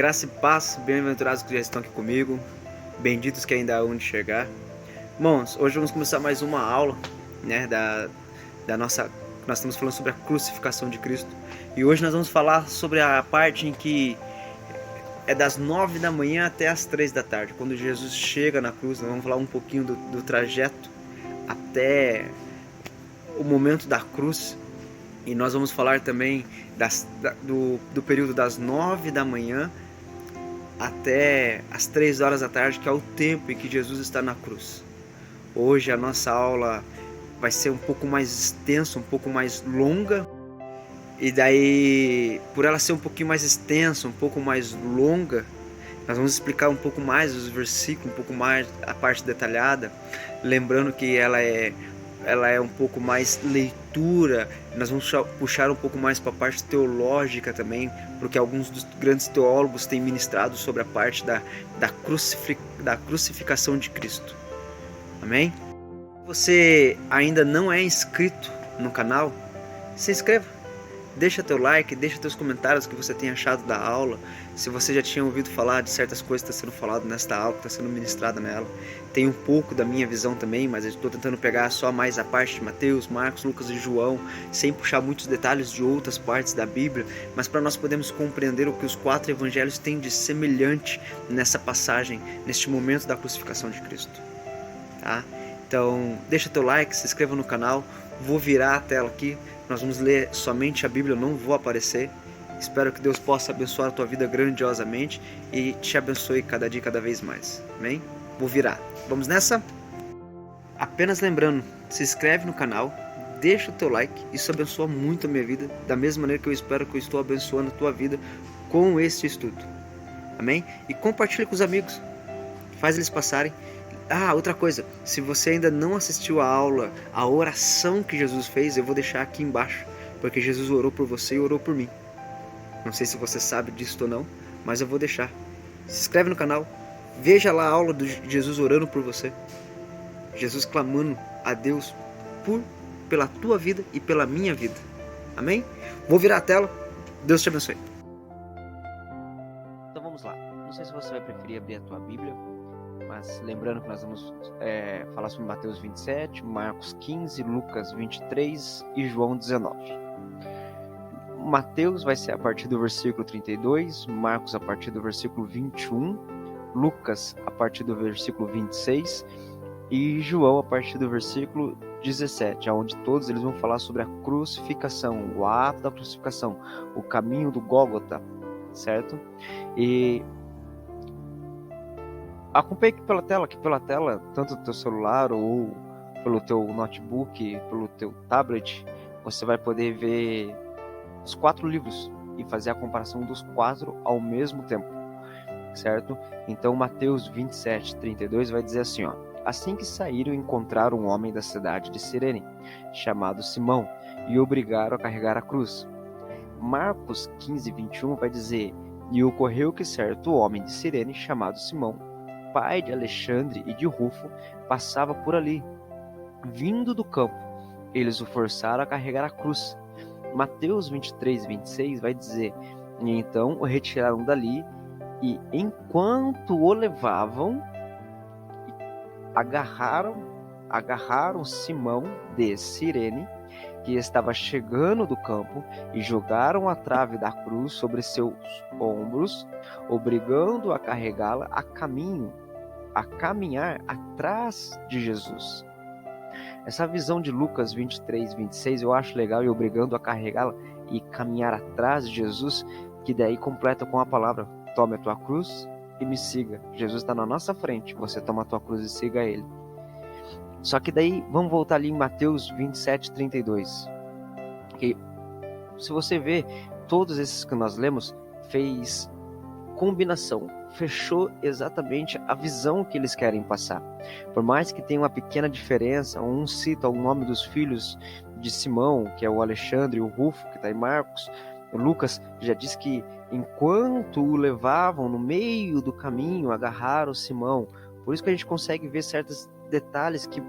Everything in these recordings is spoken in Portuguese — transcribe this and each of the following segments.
Graça e paz, bem-aventurados que já estão aqui comigo, benditos que ainda hão de chegar. Irmãos, hoje vamos começar mais uma aula, né, da nossa... Nós estamos falando sobre a crucificação de Cristo. E hoje nós vamos falar sobre a parte em que é das 9 da manhã até as 3 da tarde, quando Jesus chega na cruz. Nós vamos falar um pouquinho do trajeto até o momento da cruz. E nós vamos falar também do período das 9 da manhã até as 3 horas da tarde, que é o tempo em que Jesus está na cruz. Hoje a nossa aula vai ser um pouco mais extensa, um pouco mais longa. E daí, por ela ser um pouquinho mais extensa, um pouco mais longa, nós vamos explicar um pouco mais os versículos, um pouco mais a parte detalhada. Lembrando que ela é um pouco mais leitura. Nós vamos puxar um pouco mais para a parte teológica também, porque alguns dos grandes teólogos têm ministrado sobre a parte da crucificação de Cristo. Amém? Se você ainda não é inscrito no canal, se inscreva. Deixa teu like, deixa teus comentários, o que você tem achado da aula. Se você já tinha ouvido falar de certas coisas que está sendo falado nesta aula, que está sendo ministrada nela. Tem um pouco da minha visão também, mas eu estou tentando pegar só mais a parte de Mateus, Marcos, Lucas e João, sem puxar muitos detalhes de outras partes da Bíblia, mas para nós podermos compreender o que os 4 evangelhos têm de semelhante nessa passagem, neste momento da crucificação de Cristo. Tá? Então, deixa teu like, se inscreva no canal. Vou virar a tela aqui. Nós vamos ler somente a Bíblia, eu não vou aparecer. Espero que Deus possa abençoar a tua vida grandiosamente e te abençoe cada dia, cada vez mais. Amém? Vou virar. Vamos nessa? Apenas lembrando, se inscreve no canal, deixa o teu like. Isso abençoa muito a minha vida, da mesma maneira que eu espero que eu estou abençoando a tua vida com este estudo. Amém? E compartilha com os amigos. Faz eles passarem. Outra coisa, se você ainda não assistiu a aula, a oração que Jesus fez, eu vou deixar aqui embaixo, porque Jesus orou por você e orou por mim. Não sei se você sabe disso ou não, mas eu vou deixar. Se inscreve no canal, veja lá a aula de Jesus orando por você. Jesus clamando a Deus pela tua vida e pela minha vida. Amém? Vou virar a tela, Deus te abençoe. Então vamos lá, não sei se você vai preferir abrir a tua Bíblia, mas lembrando que nós vamos falar sobre Mateus 27, Marcos 15, Lucas 23 e João 19. Mateus vai ser a partir do versículo 32, Marcos a partir do versículo 21, Lucas a partir do versículo 26 e João a partir do versículo 17, onde todos eles vão falar sobre a crucificação, o ato da crucificação, o caminho do Gólgota, certo? E acompanhe aqui pela tela, tanto do teu celular ou pelo teu notebook, pelo teu tablet, você vai poder ver os 4 livros e fazer a comparação dos 4 ao mesmo tempo, certo? Então Mateus 27, 32 vai dizer assim, ó: assim que saíram, encontraram um homem da cidade de Cirene, chamado Simão, e o obrigaram a carregar a cruz. Marcos 15, 21 vai dizer: e ocorreu que certo homem de Cirene, chamado Simão, pai de Alexandre e de Rufo, passava por ali. Vindo do campo, eles o forçaram a carregar a cruz. Mateus 23, 26 vai dizer: e então o retiraram dali, e enquanto o levavam, agarraram Simão de Cirene, que estava chegando do campo, e jogaram a trave da cruz sobre seus ombros, obrigando-o a carregá-la a caminhar atrás de Jesus. Essa visão de Lucas 23, 26 eu acho legal, e obrigando a carregá-la e caminhar atrás de Jesus, que daí completa com a palavra: tome a tua cruz e me siga. Jesus está na nossa frente, você toma a tua cruz e siga ele. Só que daí, vamos voltar ali em Mateus 27, 32. Que, se você ver, todos esses que nós lemos, fez combinação, fechou exatamente a visão que eles querem passar. Por mais que tenha uma pequena diferença, um cita o nome dos filhos de Simão, que é o Alexandre e o Rufo, que está em Marcos. O Lucas já diz que enquanto o levavam no meio do caminho, agarraram Simão. Por isso que a gente consegue ver certos detalhes que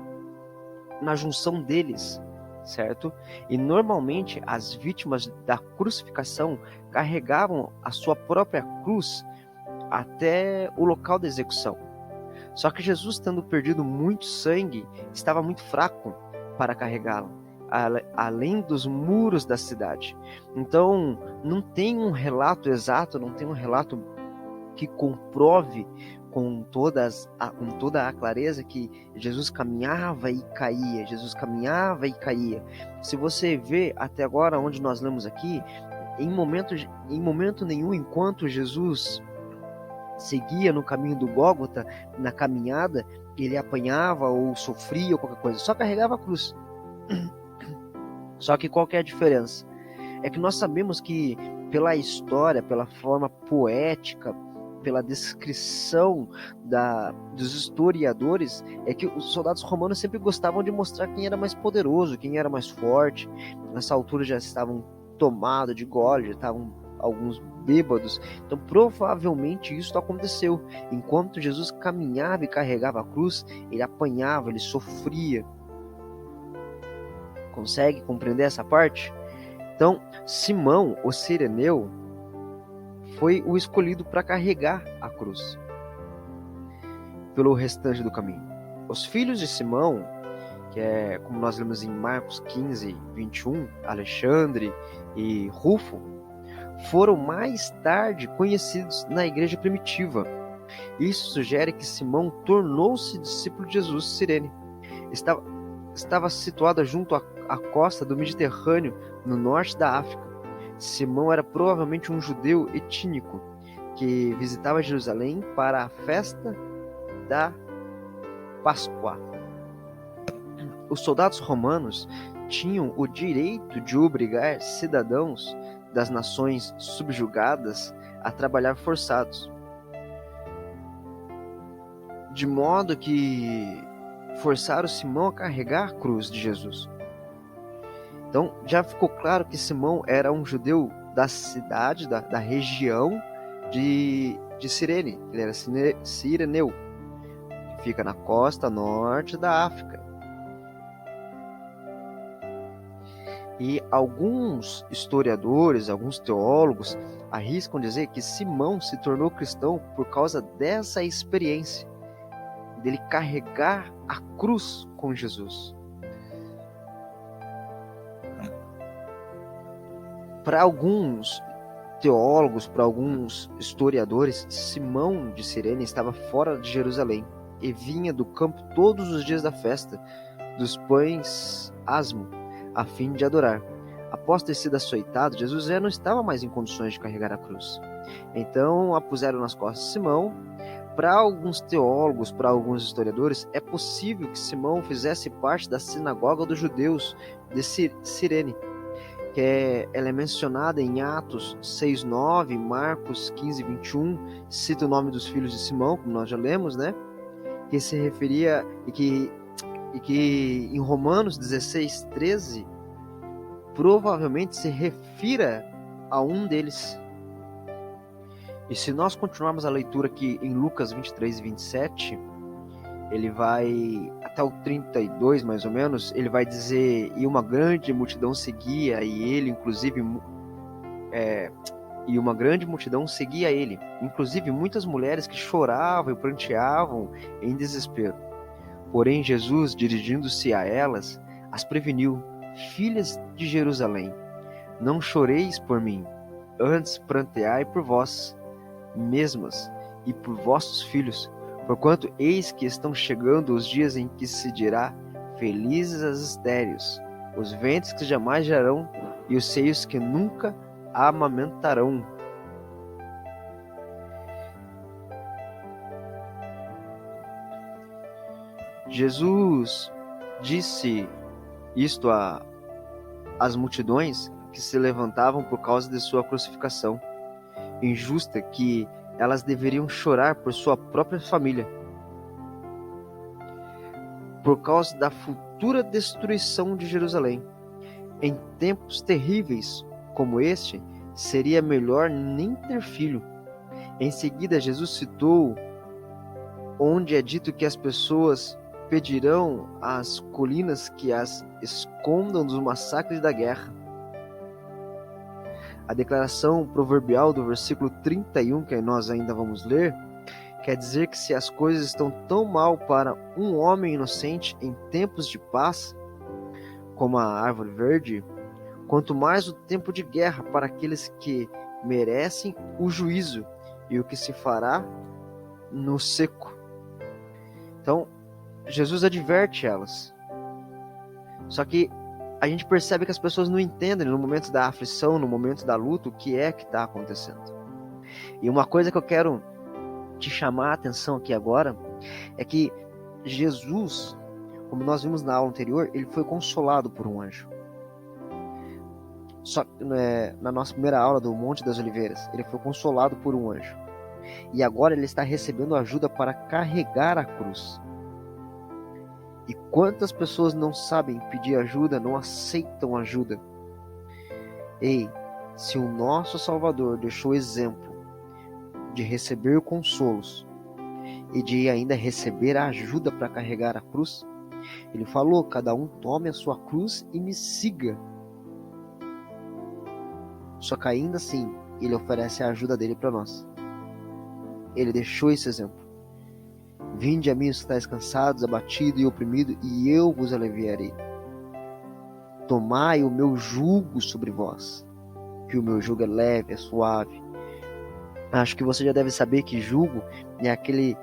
na junção deles, certo? E normalmente as vítimas da crucificação carregavam a sua própria cruz até o local da execução. Só que Jesus, tendo perdido muito sangue, estava muito fraco para carregá-la, além dos muros da cidade. Então, não tem um relato exato, não tem um relato que comprove com toda a clareza que Jesus caminhava e caía, Jesus caminhava e caía. Se você vê até agora onde nós lemos aqui, em momento nenhum, enquanto Jesus seguia no caminho do Gólgota, na caminhada, ele apanhava ou sofria ou qualquer coisa, só carregava a cruz. Só que qual que é a diferença? É que nós sabemos que pela história, pela forma poética, pela descrição dos historiadores, é que os soldados romanos sempre gostavam de mostrar quem era mais poderoso, quem era mais forte. Nessa altura já estavam tomados de gole, já estavam alguns bêbados. Então provavelmente isso aconteceu. Enquanto Jesus caminhava e carregava a cruz, ele apanhava, ele sofria. Consegue compreender essa parte? Então, Simão, o Cireneu, foi o escolhido para carregar a cruz pelo restante do caminho. Os filhos de Simão, que é como nós lemos em Marcos 15, 21, Alexandre e Rufo, foram mais tarde conhecidos na igreja primitiva. Isso sugere que Simão tornou-se discípulo de Jesus. Cirene estava situada junto à costa do Mediterrâneo, no norte da África. Simão era provavelmente um judeu etínico que visitava Jerusalém para a festa da Páscoa. Os soldados romanos tinham o direito de obrigar cidadãos das nações subjugadas a trabalhar forçados, de modo que forçaram Simão a carregar a cruz de Jesus. Então já ficou claro que Simão era um judeu da cidade, da região de Cirene. Ele era Cireneu, que fica na costa norte da África. E alguns historiadores, alguns teólogos arriscam dizer que Simão se tornou cristão por causa dessa experiência, dele carregar a cruz com Jesus. Para alguns teólogos, para alguns historiadores, Simão de Cirene estava fora de Jerusalém e vinha do campo todos os dias da festa dos pães asmo, a fim de adorar. Após ter sido açoitado, Jesus já não estava mais em condições de carregar a cruz. Então a puseram nas costas de Simão. Para alguns teólogos, para alguns historiadores, é possível que Simão fizesse parte da sinagoga dos judeus de Cirene, que ela é mencionada em Atos 6:9, Marcos 15:21, cita o nome dos filhos de Simão, como nós já lemos, né? Que se referia e que em Romanos 16:13 provavelmente se refira a um deles. E se nós continuarmos a leitura aqui em Lucas 23 e 27, ele vai até o 32 mais ou menos, ele vai dizer: e uma grande multidão seguia, e uma grande multidão seguia ele, inclusive muitas mulheres que choravam e pranteavam em desespero. Porém Jesus, dirigindo-se a elas, as preveniu: filhas de Jerusalém, não choreis por mim, antes pranteai por vós mesmas e por vossos filhos, porquanto eis que estão chegando os dias em que se dirá: felizes as estéreis, os ventres que jamais gerarão e os seios que nunca amamentarão. Jesus disse isto às multidões que se levantavam por causa de sua crucificação injusta, que elas deveriam chorar por sua própria família, por causa da futura destruição de Jerusalém. Em tempos terríveis como este, seria melhor nem ter filho. Em seguida, Jesus citou onde é dito que as pessoas pedirão às colinas que as escondam dos massacres da guerra. A declaração proverbial do versículo 31, que nós ainda vamos ler, quer dizer que se as coisas estão tão mal para um homem inocente em tempos de paz, como a árvore verde, quanto mais o tempo de guerra para aqueles que merecem o juízo e o que se fará no seco. Então, Jesus adverte elas. Só que a gente percebe que as pessoas não entendem no momento da aflição, no momento da luta, o que é que está acontecendo. E uma coisa que eu quero te chamar a atenção aqui agora é que Jesus, como nós vimos na aula anterior, ele foi consolado por um anjo. Só na nossa primeira aula do Monte das Oliveiras, ele foi consolado por um anjo. E agora ele está recebendo ajuda para carregar a cruz. E quantas pessoas não sabem pedir ajuda, não aceitam ajuda? Ei, se o nosso Salvador deixou exemplo de receber consolos e de ainda receber a ajuda para carregar a cruz, ele falou: cada um tome a sua cruz e me siga. Só que ainda assim, ele oferece a ajuda dele para nós. Ele deixou esse exemplo. Vinde a mim os que estáis cansados, abatidos e oprimidos, e eu vos aliviarei. Tomai o meu jugo sobre vós, que o meu jugo é leve, é suave. Acho que você já deve saber que jugo é aquele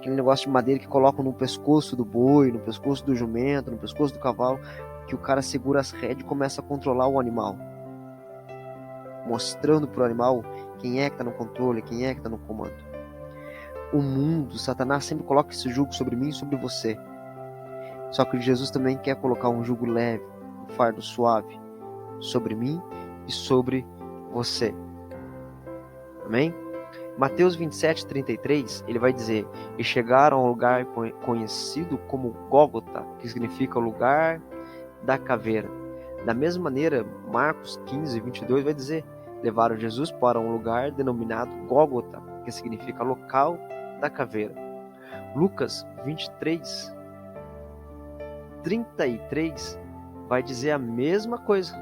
negócio de madeira que colocam no pescoço do boi, no pescoço do jumento, no pescoço do cavalo, que o cara segura as rédeas e começa a controlar o animal, mostrando para o animal quem é que está no controle, quem é que está no comando. O mundo, Satanás sempre coloca esse jugo sobre mim e sobre você. Só que Jesus também quer colocar um jugo leve, um fardo suave sobre mim e sobre você. Amém? Mateus 27:33, ele vai dizer: e chegaram ao lugar conhecido como Gólgota, que significa lugar da caveira. Da mesma maneira, Marcos 15:22 vai dizer: levaram Jesus para um lugar denominado Gólgota, que significa local da caveira. Lucas 23:33 vai dizer a mesma coisa.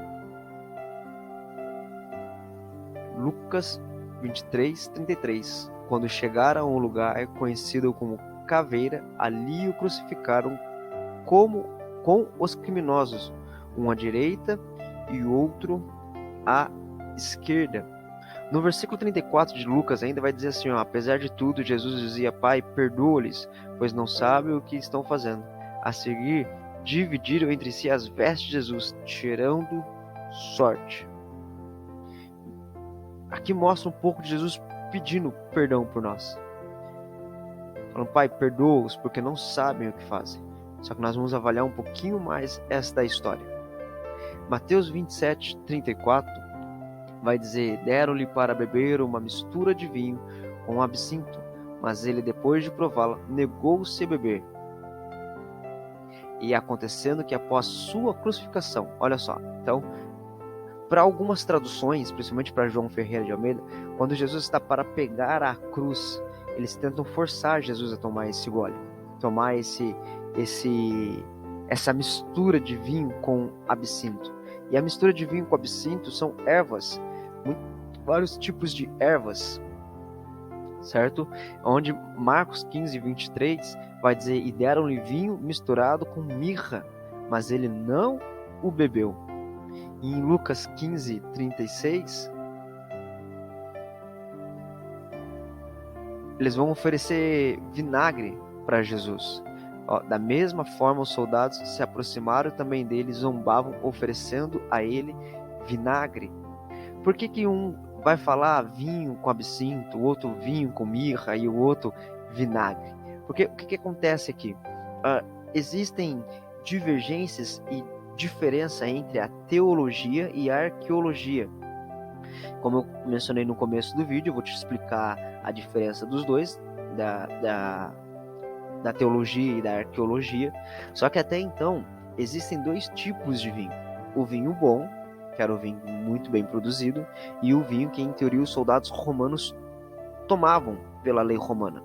Lucas 23:33. Quando chegaram a um lugar conhecido como Caveira, ali o crucificaram com os criminosos, um à direita e o outro à esquerda. No versículo 34 de Lucas ainda vai dizer assim: apesar de tudo, Jesus dizia: Pai, perdoa-lhes, pois não sabem o que estão fazendo. A seguir, dividiram entre si as vestes de Jesus, tirando sorte. Aqui mostra um pouco de Jesus pedindo perdão por nós. Falando: Pai, perdoa-os, porque não sabem o que fazem. Só que nós vamos avaliar um pouquinho mais esta história. Mateus 27:34 vai dizer: deram-lhe para beber uma mistura de vinho com absinto, mas ele, depois de prová-la, negou-se a beber. E acontecendo que após sua crucificação, olha só, então, para algumas traduções, principalmente para João Ferreira de Almeida, quando Jesus está para pegar a cruz, eles tentam forçar Jesus a tomar esse gole, tomar essa mistura de vinho com absinto. E a mistura de vinho com absinto são ervas, vários tipos de ervas, certo? Onde Marcos 15:23 vai dizer: e deram-lhe vinho misturado com mirra, mas ele não o bebeu. E em Lucas 15:36 eles vão oferecer vinagre para Jesus. Da mesma forma, os soldados se aproximaram também dele, zombavam, oferecendo a ele vinagre. Por que um vai falar vinho com absinto, o outro vinho com mirra e o outro vinagre? Porque o que acontece aqui? Existem divergências e diferença entre a teologia e a arqueologia. Como eu mencionei no começo do vídeo, eu vou te explicar a diferença dos dois, da teologia e da arqueologia. Só que até então existem dois tipos de vinho: o vinho bom, que era o vinho muito bem produzido, e o vinho que em teoria os soldados romanos tomavam pela lei romana.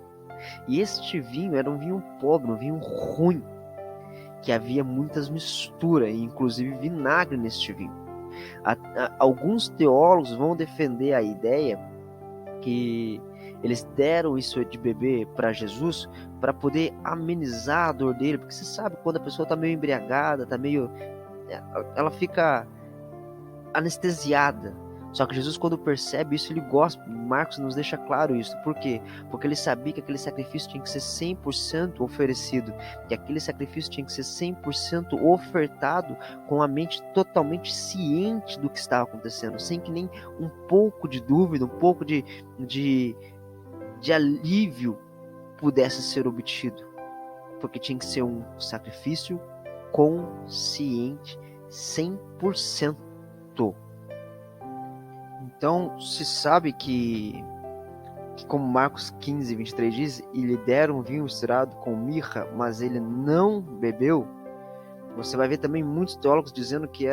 E este vinho era um vinho pobre, um vinho ruim, que havia muitas misturas, e inclusive vinagre neste vinho. Alguns teólogos vão defender a ideia que eles deram isso de beber para Jesus para poder amenizar a dor dele, porque você sabe quando a pessoa está meio embriagada, ela fica anestesiada. Só que Jesus, quando percebe isso, ele gosta. Marcos nos deixa claro isso. Por quê? Porque ele sabia que aquele sacrifício tinha que ser 100% oferecido, que aquele sacrifício tinha que ser 100% ofertado com a mente totalmente ciente do que estava acontecendo, sem que nem um pouco de dúvida, um pouco de alívio pudesse ser obtido, porque tinha que ser um sacrifício consciente, 100%. Então, se sabe que como Marcos 15, 23 diz, e lhe deram um vinho misturado com mirra, mas ele não bebeu. Você vai ver também muitos teólogos dizendo que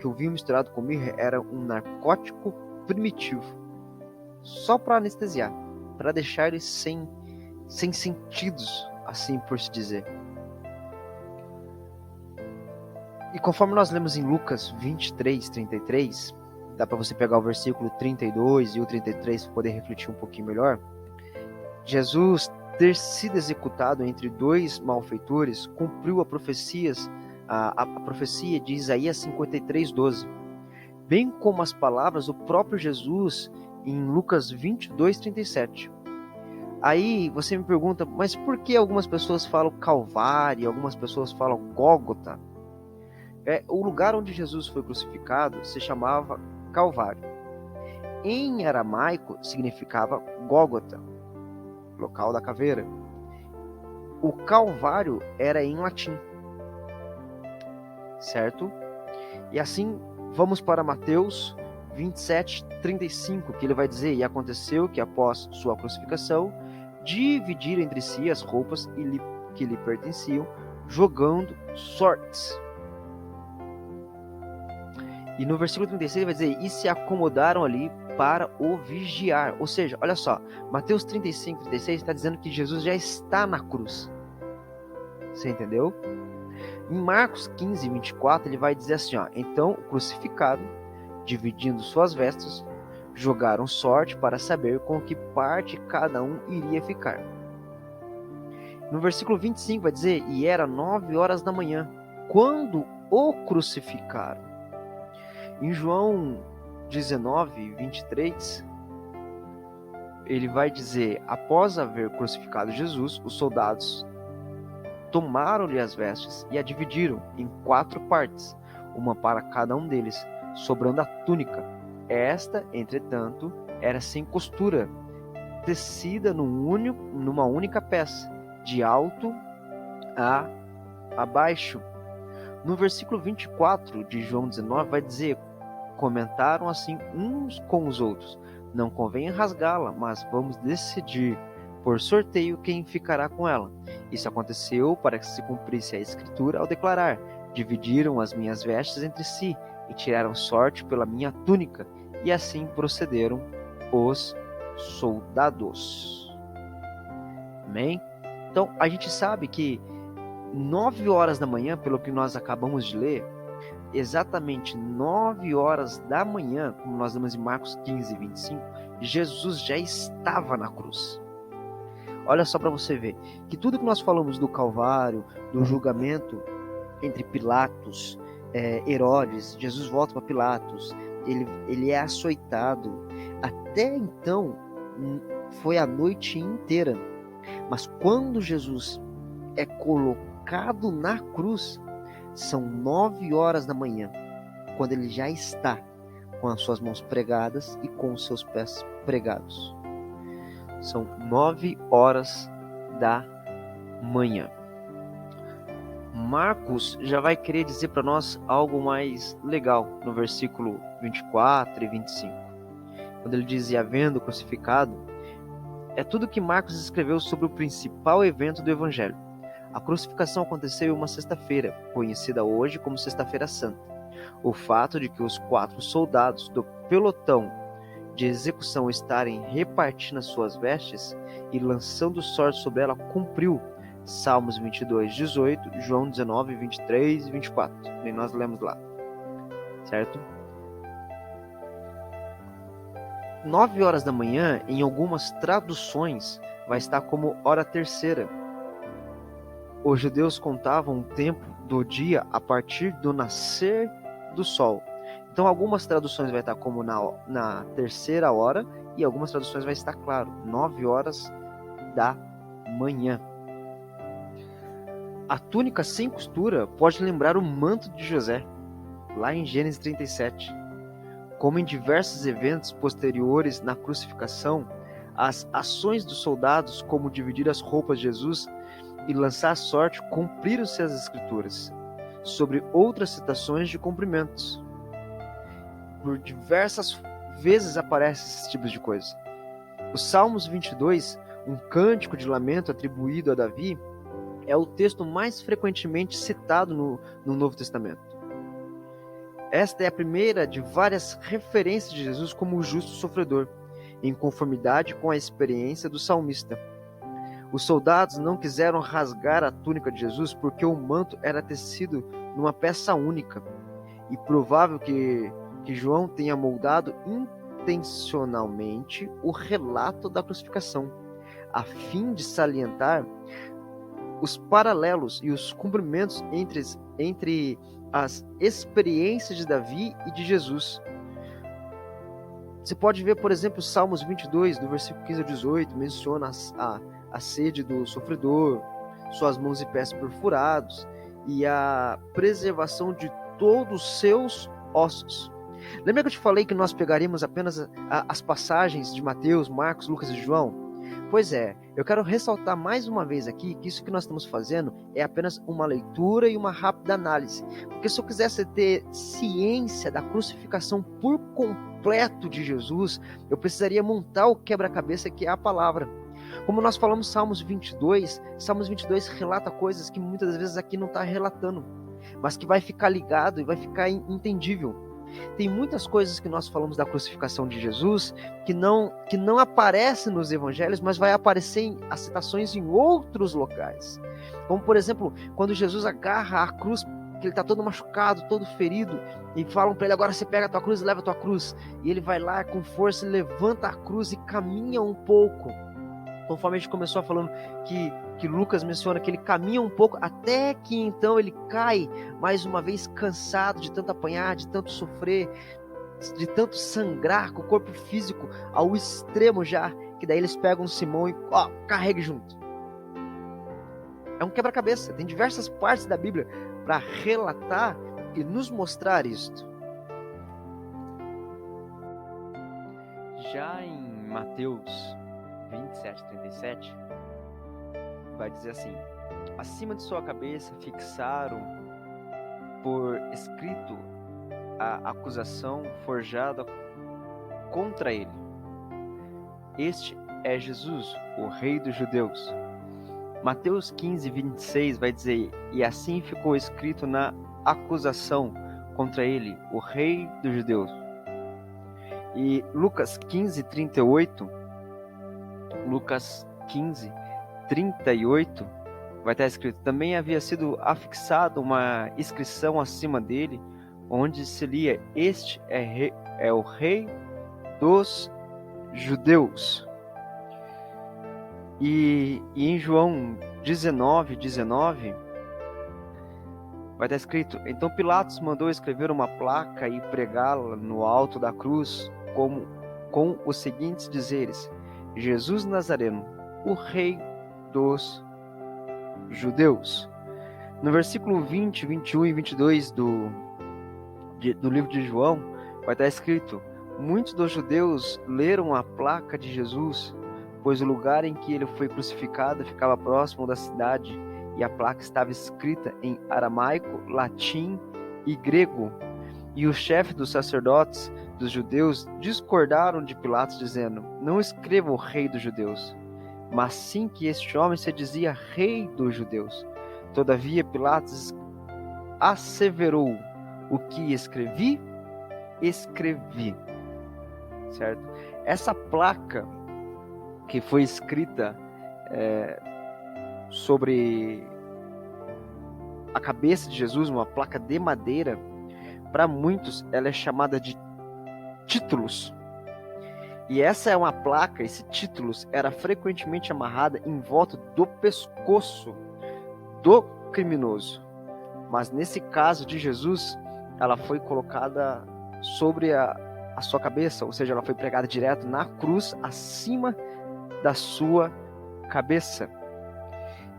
o vinho misturado com mirra era um narcótico primitivo, só para anestesiar, para deixar ele sem sentidos, assim por se dizer. E conforme nós lemos em Lucas 23, 33, dá para você pegar o versículo 32 e o 33 para poder refletir um pouquinho melhor. Jesus ter sido executado entre dois malfeitores cumpriu a profecia de Isaías 53, 12, bem como as palavras do próprio Jesus em Lucas 22, 37. Aí você me pergunta, mas por que algumas pessoas falam Calvário e algumas pessoas falam Gólgota? O lugar onde Jesus foi crucificado se chamava Calvário. Em aramaico significava Gólgota, local da caveira. O Calvário era em latim, certo? E assim vamos para Mateus 27, 35, que ele vai dizer: e aconteceu que após sua crucificação dividiram entre si as roupas que lhe pertenciam, jogando sortes. E no versículo 36 ele vai dizer: e se acomodaram ali para o vigiar. Ou seja, olha só, Mateus 35, 36 está dizendo que Jesus já está na cruz. Você entendeu? Em Marcos 15, 24 ele vai dizer assim, então o crucificado, dividindo suas vestes, jogaram sorte para saber com que parte cada um iria ficar. No versículo 25 vai dizer: e era 9 horas da manhã, quando o crucificaram. Em João 19, 23, ele vai dizer: após haver crucificado Jesus, os soldados tomaram-lhe as vestes e a dividiram em 4 partes, uma para cada um deles, sobrando a túnica. Esta, entretanto, era sem costura, tecida numa única peça, de alto a baixo. No versículo 24 de João 19 vai dizer: comentaram assim uns com os outros: não convém rasgá-la, mas vamos decidir por sorteio quem ficará com ela. Isso aconteceu para que se cumprisse a escritura ao declarar: dividiram as minhas vestes entre si e tiraram sorte pela minha túnica. E assim procederam os soldados. Amém? Então a gente sabe que 9 horas da manhã, pelo que nós acabamos de ler, exatamente 9 horas da manhã, como nós lemos em Marcos 15, 25, Jesus já estava na cruz. Olha só para você ver que tudo que nós falamos do Calvário, do julgamento entre Pilatos, Herodes, Jesus volta para Pilatos, ele é açoitado. Até então foi a noite inteira. Mas quando Jesus é colocado na cruz, são 9 horas da manhã, quando ele já está com as suas mãos pregadas e com os seus pés pregados. São 9 horas da manhã. Marcos já vai querer dizer para nós algo mais legal no versículo 24 e 25. Quando ele diz: e havendo crucificado, é tudo que Marcos escreveu sobre o principal evento do Evangelho. A crucificação aconteceu em uma sexta-feira, conhecida hoje como Sexta-feira Santa. O fato de que os 4 soldados do pelotão de execução estarem repartindo as suas vestes e lançando sorte sobre ela cumpriu Salmos 22, 18, João 19, 23 e 24. E nós lemos lá: certo? 9 horas da manhã, em algumas traduções, vai estar como hora terceira. Os judeus contavam o tempo do dia a partir do nascer do sol. Então, algumas traduções vai estar como na terceira hora, e algumas traduções vai estar, claro, 9 horas da manhã. A túnica sem costura pode lembrar o manto de José, lá em Gênesis 37. Como em diversos eventos posteriores na crucificação, as ações dos soldados, como dividir as roupas de Jesus e lançar a sorte, cumpriram-se as Escrituras, sobre outras citações de cumprimentos. Por diversas vezes aparecem esses tipos de coisa. Os Salmos 22, um cântico de lamento atribuído a Davi, é o texto mais frequentemente citado no Novo Testamento. Esta é a primeira de várias referências de Jesus como o justo sofredor, em conformidade com a experiência do salmista. Os soldados não quiseram rasgar a túnica de Jesus porque o manto era tecido numa peça única, e provável que João tenha moldado intencionalmente o relato da crucificação, a fim de salientar os paralelos e os cumprimentos entre as experiências de Davi e de Jesus. Você pode ver, por exemplo, Salmos 22, do versículo 15 ao 18, menciona a sede do sofredor, suas mãos e pés perfurados e a preservação de todos os seus ossos. Lembra que eu te falei que nós pegaríamos apenas as passagens de Mateus, Marcos, Lucas e João? Pois é, eu quero ressaltar mais uma vez aqui que isso que nós estamos fazendo é apenas uma leitura e uma rápida análise. Porque se eu quisesse ter ciência da crucificação por completo de Jesus, eu precisaria montar o quebra-cabeça que é a palavra. Como nós falamos Salmos 22 relata coisas que muitas vezes aqui não está relatando, mas que vai ficar ligado e vai ficar entendível. Tem muitas coisas que nós falamos da crucificação de Jesus que não aparecem nos evangelhos, mas vai aparecer em citações em outros locais. Como, por exemplo, quando Jesus agarra a cruz, que ele está todo machucado, todo ferido, e falam para ele, agora você pega a tua cruz e leva a tua cruz. E ele vai lá com força, levanta a cruz e caminha um pouco. Conforme a gente começou falando que Lucas menciona que ele caminha um pouco, até que então ele cai, mais uma vez cansado de tanto apanhar, de tanto sofrer, de tanto sangrar com o corpo físico ao extremo já, que daí eles pegam Simão e carregue junto. É um quebra-cabeça, tem diversas partes da Bíblia para relatar e nos mostrar isto. Já em Mateus 27:37, vai dizer assim: acima de sua cabeça fixaram por escrito a acusação forjada contra ele. Este é Jesus, o Rei dos Judeus. Mateus 15:26 vai dizer: e assim ficou escrito na acusação contra ele, o Rei dos Judeus. E Lucas 15:38 vai estar escrito: também havia sido afixada uma inscrição acima dele, onde se lia: este é o Rei dos Judeus. E em João 19:19 vai estar escrito: então Pilatos mandou escrever uma placa e pregá-la no alto da cruz com os seguintes dizeres: Jesus Nazareno, o Rei dos Judeus. No versículo 20, 21 e 22 do livro de João, vai estar escrito: muitos dos judeus leram a placa de Jesus, pois o lugar em que ele foi crucificado ficava próximo da cidade, e a placa estava escrita em aramaico, latim e grego. E o chefe dos sacerdotes dos judeus discordaram de Pilatos, dizendo: não escreva o Rei dos Judeus, mas sim que este homem se dizia Rei dos Judeus. Todavia Pilatos asseverou: o que escrevi, certo? Essa placa que foi escrita sobre a cabeça de Jesus, uma placa de madeira, para muitos ela é chamada de títulos. E essa é uma placa, esse títulos, era frequentemente amarrada em volta do pescoço do criminoso. Mas nesse caso de Jesus, ela foi colocada sobre a sua cabeça, ou seja, ela foi pregada direto na cruz, acima da sua cabeça.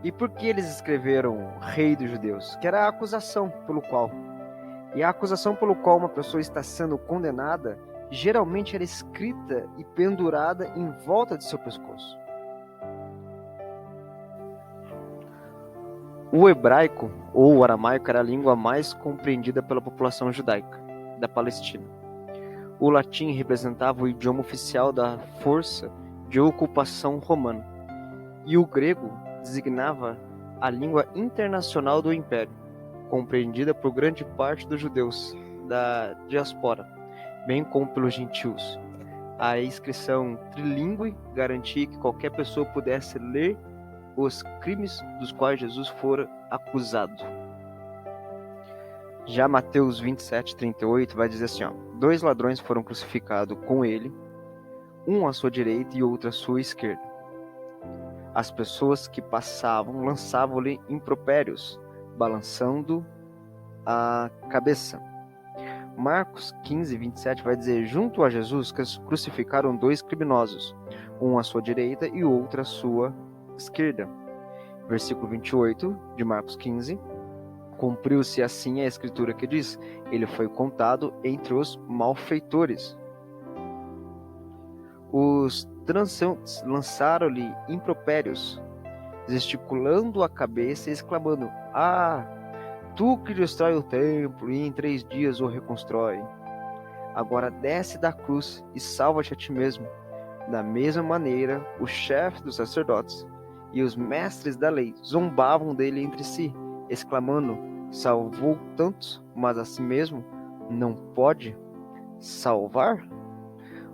E por que eles escreveram Rei dos Judeus? Que era a acusação pelo qual. E a acusação pelo qual uma pessoa está sendo condenada, geralmente era escrita e pendurada em volta de seu pescoço. O hebraico ou o aramaico era a língua mais compreendida pela população judaica da Palestina. O latim representava o idioma oficial da força de ocupação romana. E o grego designava a língua internacional do império, compreendida por grande parte dos judeus da diáspora, bem como pelos gentios. A inscrição trilingüe garantia que qualquer pessoa pudesse ler os crimes dos quais Jesus fora acusado. Já Mateus 27:38 vai dizer assim, 2 ladrões foram crucificados com ele, um à sua direita e outro à sua esquerda. As pessoas que passavam lançavam-lhe impropérios, balançando a cabeça. Marcos 15:27 vai dizer, junto a Jesus crucificaram 2 criminosos, um à sua direita e outro à sua esquerda. Versículo 28 de Marcos 15, cumpriu-se assim a escritura que diz, ele foi contado entre os malfeitores. Os transeuntes lançaram-lhe impropérios, gesticulando a cabeça e exclamando, tu que destrói o templo e em 3 dias o reconstrói. Agora desce da cruz e salva-te a ti mesmo. Da mesma maneira, o chefe dos sacerdotes e os mestres da lei zombavam dele entre si, exclamando, salvou tantos, mas a si mesmo não pode salvar?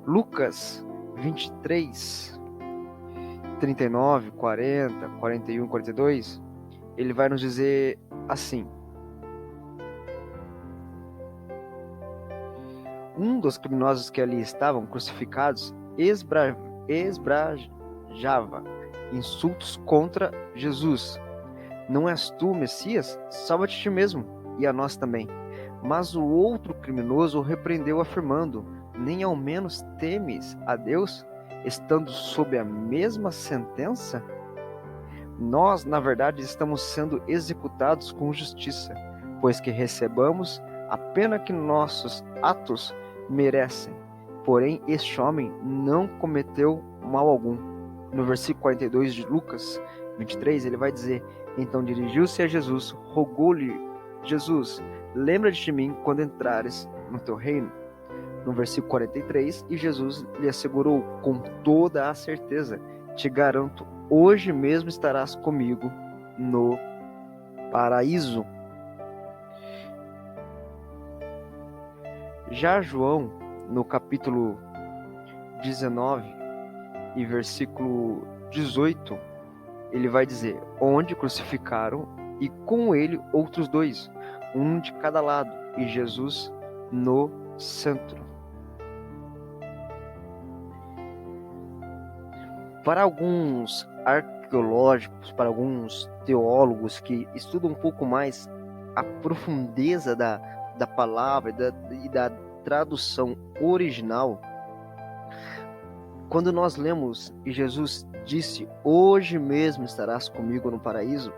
Lucas 23, 39, 40, 41, 42, ele vai nos dizer assim, um dos criminosos que ali estavam crucificados esbrajava insultos contra Jesus. Não és tu, Messias? Salva-te a ti mesmo, e a nós também. Mas o outro criminoso o repreendeu, afirmando, nem ao menos temes a Deus, estando sob a mesma sentença? Nós, na verdade, estamos sendo executados com justiça, pois que recebamos a pena que nossos atos merecem. Porém, este homem não cometeu mal algum. No versículo 42 de Lucas 23, ele vai dizer, então dirigiu-se a Jesus, rogou-lhe, Jesus, lembra-te de mim quando entrares no teu reino. No versículo 43, e Jesus lhe assegurou com toda a certeza, te garanto, hoje mesmo estarás comigo no paraíso. Já João, no capítulo 19 e versículo 18, ele vai dizer, onde crucificaram e com ele outros 2, um de cada lado, e Jesus no centro. Para alguns arqueológicos, para alguns teólogos que estudam um pouco mais a profundeza da palavra e da tradução original, quando nós lemos e Jesus disse, hoje mesmo estarás comigo no paraíso,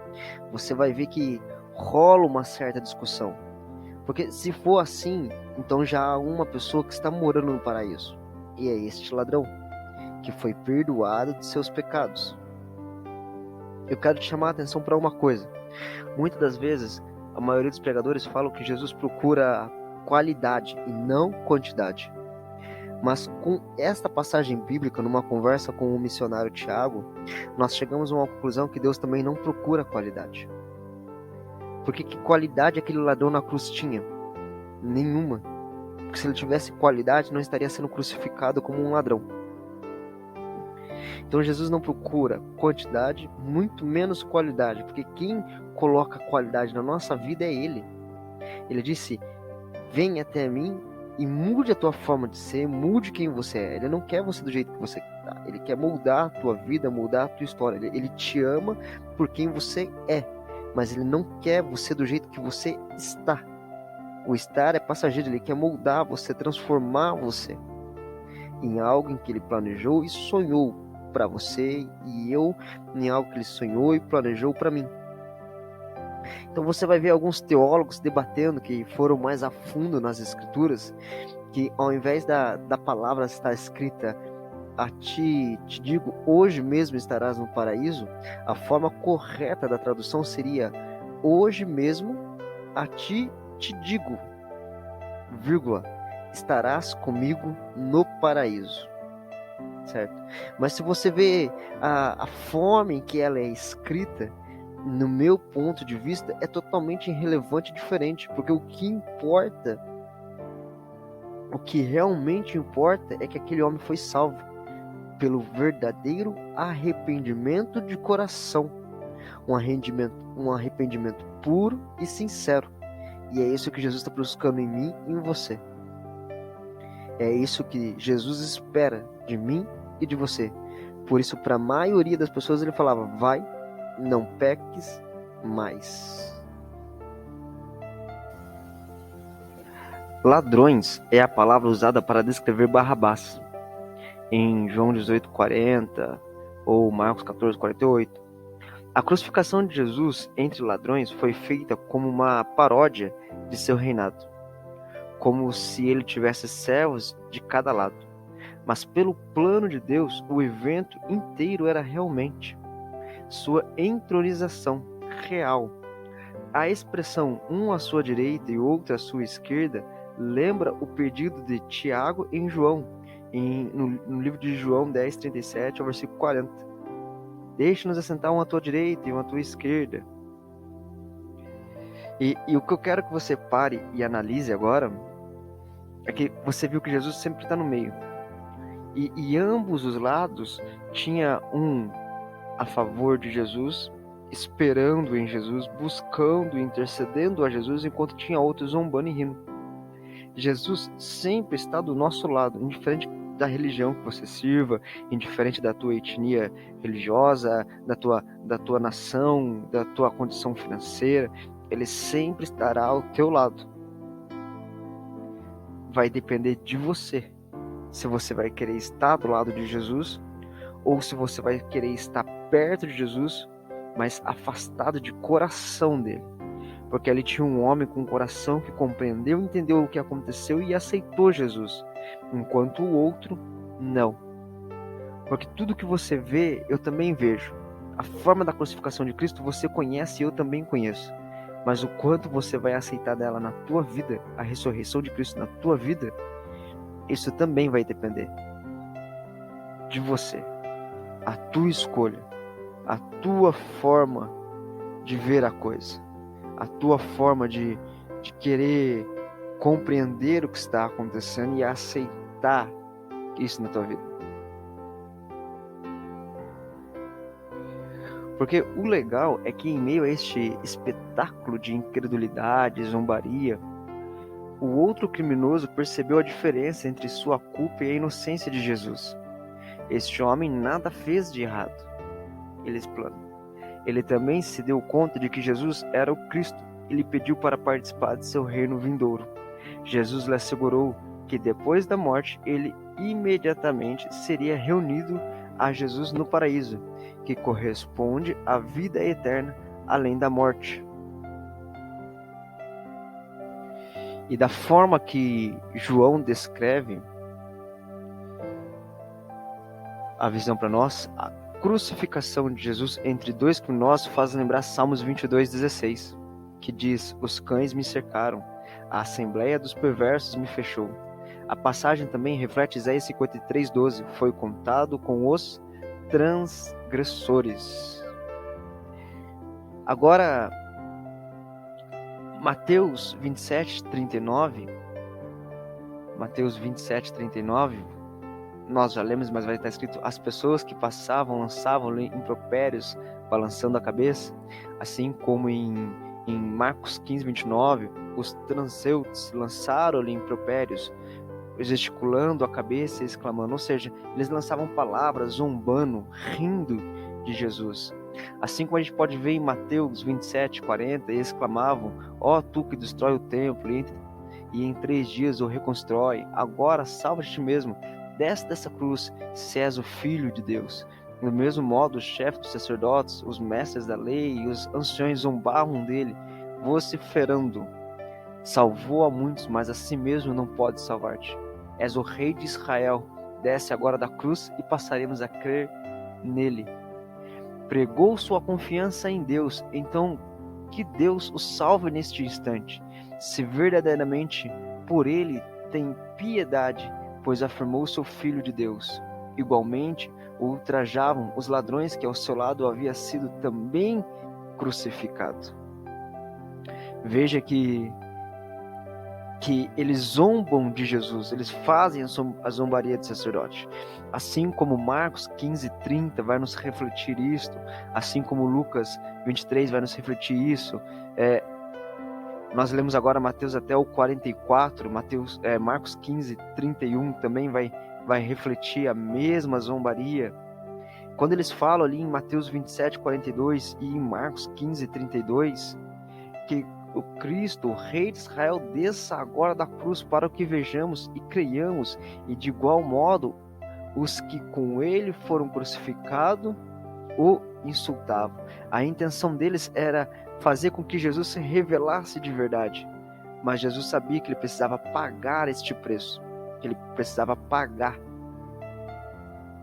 você vai ver que rola uma certa discussão. Porque se for assim, então já há uma pessoa que está morando no paraíso. E é este ladrão, que foi perdoado de seus pecados. Eu quero te chamar a atenção para uma coisa. Muitas das vezes, a maioria dos pregadores falam que Jesus procura qualidade e não quantidade. Mas com esta passagem bíblica, numa conversa com o missionário Tiago, nós chegamos a uma conclusão que Deus também não procura qualidade. Porque que qualidade aquele ladrão na cruz tinha? Nenhuma. Porque se ele tivesse qualidade, não estaria sendo crucificado como um ladrão. Então Jesus não procura quantidade, muito menos qualidade. Porque quem coloca qualidade na nossa vida é Ele. Ele disse, vem até mim e mude a tua forma de ser, mude quem você é. Ele não quer você do jeito que você tá. Ele quer moldar a tua vida, moldar a tua história. Ele te ama por quem você é, mas ele não quer você do jeito que você está. O estar é passageiro, ele quer moldar você, transformar você em algo em que ele planejou e sonhou para você, e eu em algo que ele sonhou e planejou para mim. Então você vai ver alguns teólogos debatendo que foram mais a fundo nas escrituras, que ao invés da palavra estar escrita a ti te digo, hoje mesmo estarás no paraíso, a forma correta da tradução seria hoje mesmo a ti te digo, vírgula, estarás comigo no paraíso, certo? Mas se você vê a forma em que ela é escrita, no meu ponto de vista, é totalmente irrelevante e diferente, porque o que importa, o que realmente importa é que aquele homem foi salvo pelo verdadeiro arrependimento de coração, um arrependimento puro e sincero. E é isso que Jesus está buscando em mim e em você. É isso que Jesus espera de mim e de você. Por isso, para a maioria das pessoas, ele falava: vai, não peques mais. Ladrões é a palavra usada para descrever Barrabás. Em João 18:40 ou Marcos 14:48. A crucificação de Jesus entre ladrões foi feita como uma paródia de seu reinado, como se ele tivesse servos de cada lado. Mas pelo plano de Deus, o evento inteiro era realmente sua entronização real. A expressão um à sua direita e outro à sua esquerda lembra o pedido de Tiago em João, no livro de João 10:37 ao versículo 40. Deixe-nos assentar um à tua direita e um à tua esquerda. E o que eu quero que você pare e analise agora é que você viu que Jesus sempre está no meio. E ambos os lados tinha um a favor de Jesus, esperando em Jesus, buscando, intercedendo a Jesus, enquanto tinha outros zombando e rindo. Jesus sempre está do nosso lado, indiferente da religião que você sirva, indiferente da tua etnia religiosa, da tua nação, da tua condição financeira, ele sempre estará ao teu lado. Vai depender de você, se você vai querer estar do lado de Jesus, ou se você vai querer estar perto de Jesus, mas afastado de coração dele. Porque ali tinha um homem com um coração que compreendeu, entendeu o que aconteceu e aceitou Jesus, enquanto o outro não. Porque tudo que você vê, eu também vejo. A forma da crucificação de Cristo você conhece e eu também conheço. Mas o quanto você vai aceitar dela na tua vida, a ressurreição de Cristo na tua vida, isso também vai depender de você. A tua escolha, a tua forma de ver a coisa, a tua forma de querer compreender o que está acontecendo e aceitar isso na tua vida. Porque o legal é que em meio a este espetáculo de incredulidade, zombaria, o outro criminoso percebeu a diferença entre sua culpa e a inocência de Jesus. Este homem nada fez de errado, ele explana. Ele também se deu conta de que Jesus era o Cristo e lhe pediu para participar de seu reino vindouro. Jesus lhe assegurou que depois da morte ele imediatamente seria reunido a Jesus no paraíso, que corresponde à vida eterna além da morte. E da forma que João descreve a visão para nós, a crucificação de Jesus entre dois criminosos faz lembrar Salmos 22:16, que diz: os cães me cercaram, a assembleia dos perversos me fechou. A passagem também reflete Isaías 53:12, foi contado com os transgressores. Agora, Mateus 27:39, nós já lemos, mas vai estar escrito: as pessoas que passavam lançavam-lhe impropérios, balançando a cabeça, assim como em Em Marcos 15, 29, os transeuntes lançaram-lhe impropérios, gesticulando a cabeça e exclamando, ou seja, eles lançavam palavras, zombando, rindo de Jesus. Assim como a gente pode ver em Mateus 27, 40, eles clamavam, ó tu que destrói o templo e em 3 dias o reconstrói, agora salva-te a ti mesmo, desce dessa cruz, se és o Filho de Deus. Do mesmo modo, os chefes dos sacerdotes, os mestres da lei e os anciões zombavam dele, vociferando, salvou a muitos, mas a si mesmo não pode salvar-te. És o rei de Israel, desce agora da cruz e passaremos a crer nele. Pregou sua confiança em Deus, então que Deus o salve neste instante, se verdadeiramente por ele tem piedade, pois afirmou seu Filho de Deus. Igualmente, o ultrajavam os ladrões que ao seu lado havia sido também crucificado. Veja que eles zombam de Jesus, eles fazem a zombaria de sacerdote. Assim como Marcos 15:30 vai nos refletir isto, assim como Lucas 23 vai nos refletir isso, nós lemos agora Mateus até o 44, Marcos 15:31 também vai refletir a mesma zombaria. Quando eles falam ali em Mateus 27:42 e em Marcos 15:32, que o Cristo, o Rei de Israel, desça agora da cruz para que vejamos e creiamos, e de igual modo os que com ele foram crucificados o insultavam. A intenção deles era fazer com que Jesus se revelasse de verdade, mas Jesus sabia que ele precisava pagar este preço, que ele precisava pagar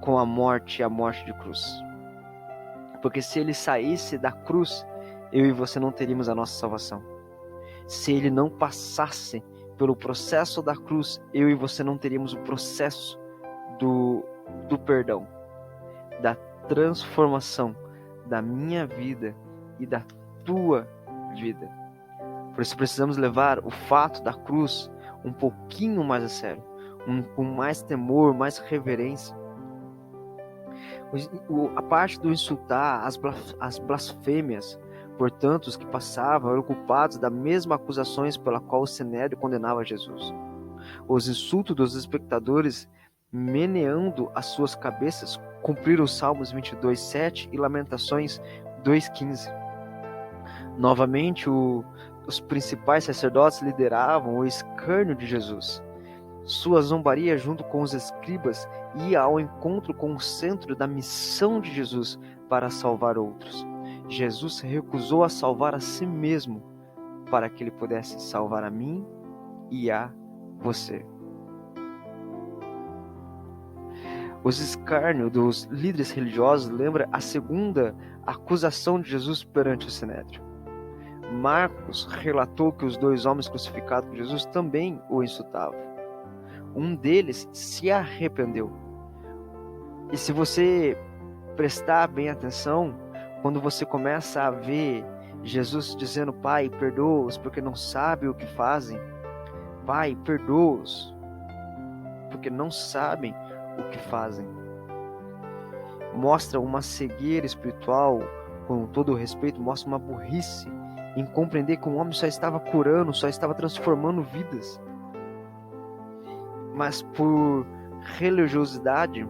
com a morte de cruz. Porque se ele saísse da cruz, eu e você não teríamos a nossa salvação. Se ele não passasse pelo processo da cruz, eu e você não teríamos o processo do perdão, da transformação da minha vida e da tua vida. Por isso precisamos levar o fato da cruz um pouquinho mais a sério, com mais temor, mais reverência. A parte do insultar, as blasfêmias, portanto, os que passavam eram culpados das mesmas acusações pela qual o Sinédrio condenava Jesus. Os insultos dos espectadores, meneando as suas cabeças, cumpriram os Salmos 22:7 e Lamentações 2:15. Novamente, os principais sacerdotes lideravam o escárnio de Jesus. Sua zombaria, junto com os escribas, ia ao encontro com o centro da missão de Jesus para salvar outros. Jesus se recusou a salvar a si mesmo para que ele pudesse salvar a mim e a você. Os escárnios dos líderes religiosos lembra a segunda acusação de Jesus perante o Sinédrio. Marcos relatou que os 2 homens crucificados por Jesus também o insultavam. Um deles se arrependeu. E se você prestar bem atenção, quando você começa a ver Jesus dizendo, Pai, perdoa-os porque não sabem o que fazem. Pai, perdoa-os porque não sabem o que fazem. Mostra uma cegueira espiritual, com todo o respeito, mostra uma burrice em compreender que um homem só estava curando, só estava transformando vidas. Mas por religiosidade,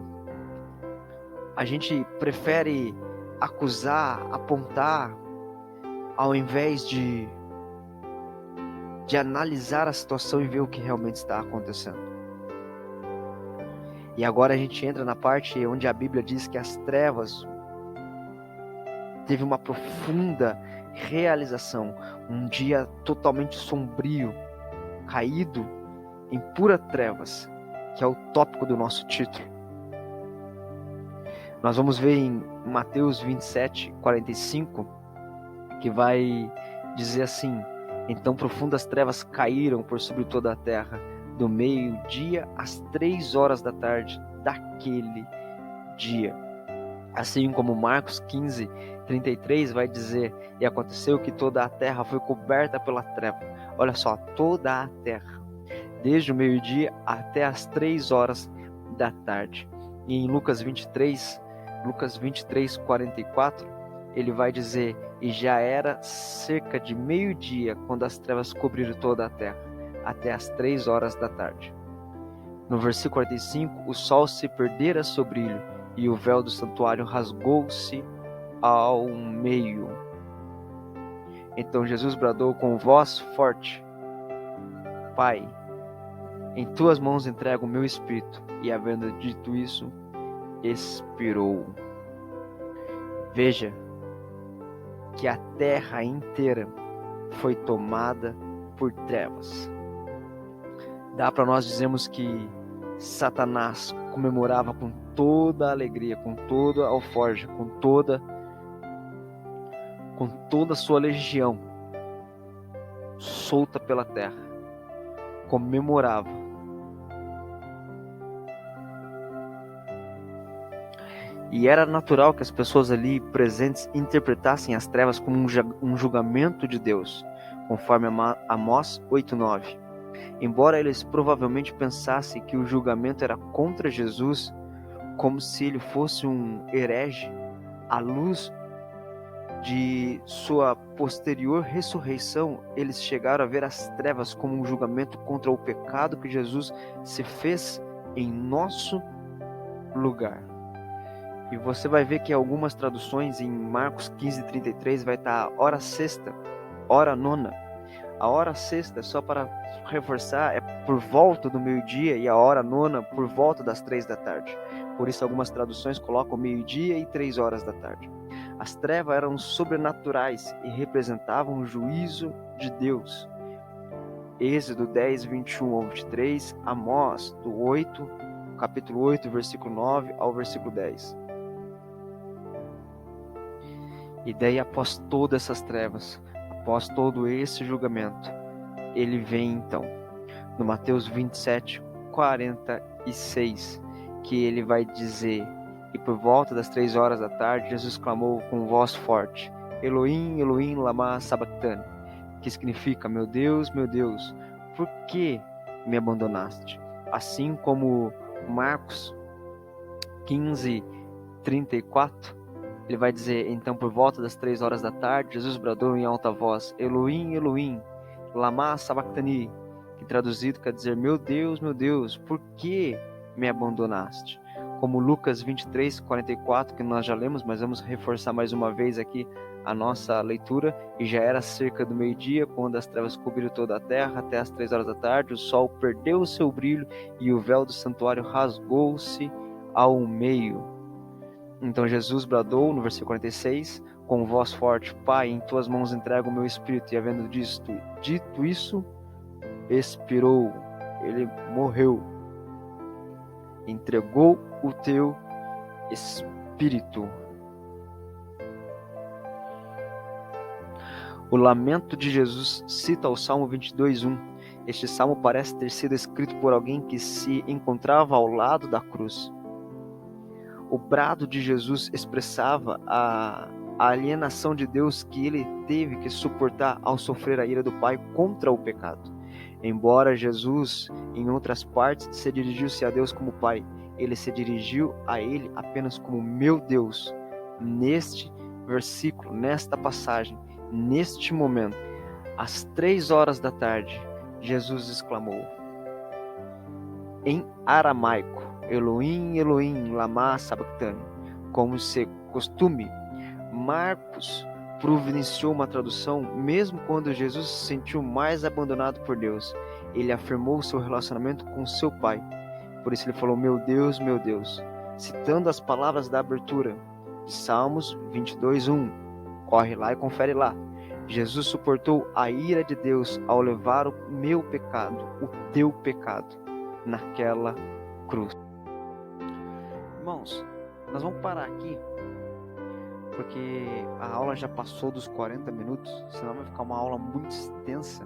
a gente prefere acusar, apontar, ao invés de analisar a situação e ver o que realmente está acontecendo. E agora a gente entra na parte onde a Bíblia diz que as trevas teve uma profunda realização, um dia totalmente sombrio, caído em pura trevas, que é o tópico do nosso título. Nós vamos ver em Mateus 27:45, que vai dizer assim: então profundas trevas caíram por sobre toda a terra, do meio-dia às 3 horas da tarde daquele dia. Assim como Marcos 15:33 vai dizer, e aconteceu que toda a terra foi coberta pela treva. Olha só, toda a terra, desde o meio-dia até as 3 horas da tarde. E em Lucas 23:44, ele vai dizer: e já era cerca de meio-dia quando as trevas cobriram toda a terra, até as 3 horas da tarde. No versículo 45, o sol se perdera seu brilho, e o véu do santuário rasgou-se ao meio. Então Jesus bradou com voz forte: Pai, em tuas mãos entrego o meu espírito. E havendo dito isso, expirou. Veja que a terra inteira foi tomada por trevas. Dá para nós dizermos que Satanás comemorava com toda a alegria, com toda a alforja, com toda a sua legião solta pela terra, comemorava. E era natural que as pessoas ali presentes interpretassem as trevas como um julgamento de Deus, conforme Amós 8:9. Embora eles provavelmente pensassem que o julgamento era contra Jesus, como se ele fosse um herege, à luz de sua posterior ressurreição, eles chegaram a ver as trevas como um julgamento contra o pecado que Jesus se fez em nosso lugar. E você vai ver que em algumas traduções, em Marcos 15:33, vai estar hora sexta, hora nona. A hora sexta, só para reforçar, é por volta do meio-dia, e a hora nona por volta das 3 da tarde. Por isso algumas traduções colocam meio-dia e 3 horas da tarde. As trevas eram sobrenaturais e representavam o juízo de Deus. Êxodo 10:21-23, Amós capítulo 8, versículo 9 ao versículo 10. E daí, após todas essas trevas, após todo esse julgamento, ele vem então, no Mateus 27:46, que ele vai dizer: e por volta das 3 horas da tarde, Jesus clamou com voz forte: Elohim, Elohim, lama sabachthani, que significa: meu Deus, por que me abandonaste? Assim como Marcos 15:34, ele vai dizer: então por volta das 3 horas da tarde, Jesus bradou em alta voz: Elohim, Elohim, lama sabachthani, que traduzido quer dizer: meu Deus, por que me abandonaste? Como Lucas 23:44, que nós já lemos, mas vamos reforçar mais uma vez aqui a nossa leitura. E já era cerca do meio-dia, quando as trevas cobriram toda a terra, até as 3 horas da tarde, o sol perdeu o seu brilho, e o véu do santuário rasgou-se ao meio. Então Jesus bradou, no versículo 46, com voz forte: Pai, em tuas mãos entrego o meu espírito. E havendo dito isso, expirou. Ele morreu. Entregou o teu espírito. O lamento de Jesus cita o Salmo 22:1. Este salmo parece ter sido escrito por alguém que se encontrava ao lado da cruz. O brado de Jesus expressava a alienação de Deus que ele teve que suportar ao sofrer a ira do Pai contra o pecado. Embora Jesus, em outras partes, se dirigiu-se a Deus como Pai, ele se dirigiu a ele apenas como meu Deus. Neste versículo, nesta passagem, neste momento, às 3 horas da tarde, Jesus exclamou em aramaico: Elohim, Elohim, lama sabachthani. Como se costume, Marcos providenciou uma tradução mesmo quando Jesus se sentiu mais abandonado por Deus. Ele afirmou seu relacionamento com seu Pai. Por isso ele falou: meu Deus, citando as palavras da abertura de Salmos 22:1. Corre lá e confere lá. Jesus suportou a ira de Deus ao levar o meu pecado, o teu pecado, naquela cruz. Irmãos, nós vamos parar aqui, porque a aula já passou dos 40 minutos, senão vai ficar uma aula muito extensa.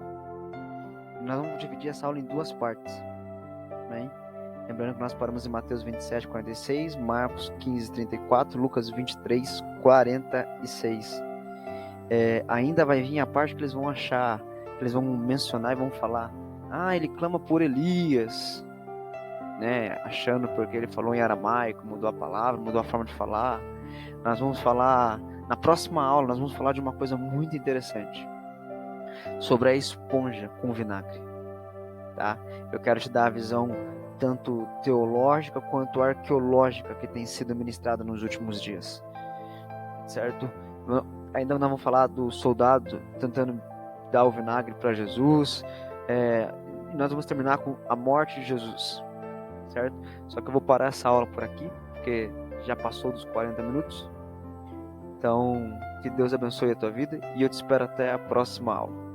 Nós vamos dividir essa aula em 2 partes, né? Lembrando que nós paramos em Mateus 27:46, Marcos 15:34, Lucas 23:46. Ainda vai vir a parte que eles vão achar, que eles vão mencionar e vão falar: ele clama por Elias, né? Achando porque ele falou em aramaico, mudou a palavra, mudou a forma de falar. Nós vamos falar Na próxima aula nós vamos falar de uma coisa muito interessante, sobre a esponja com vinagre, tá? Eu quero te dar a visão tanto teológica quanto arqueológica que tem sido ministrada nos últimos dias, certo? Ainda nós vamos falar do soldado tentando dar o vinagre para Jesus, e nós vamos terminar com a morte de Jesus, certo? Só que eu vou parar essa aula por aqui, porque já passou dos 40 minutos. Então, que Deus abençoe a tua vida e eu te espero até a próxima aula.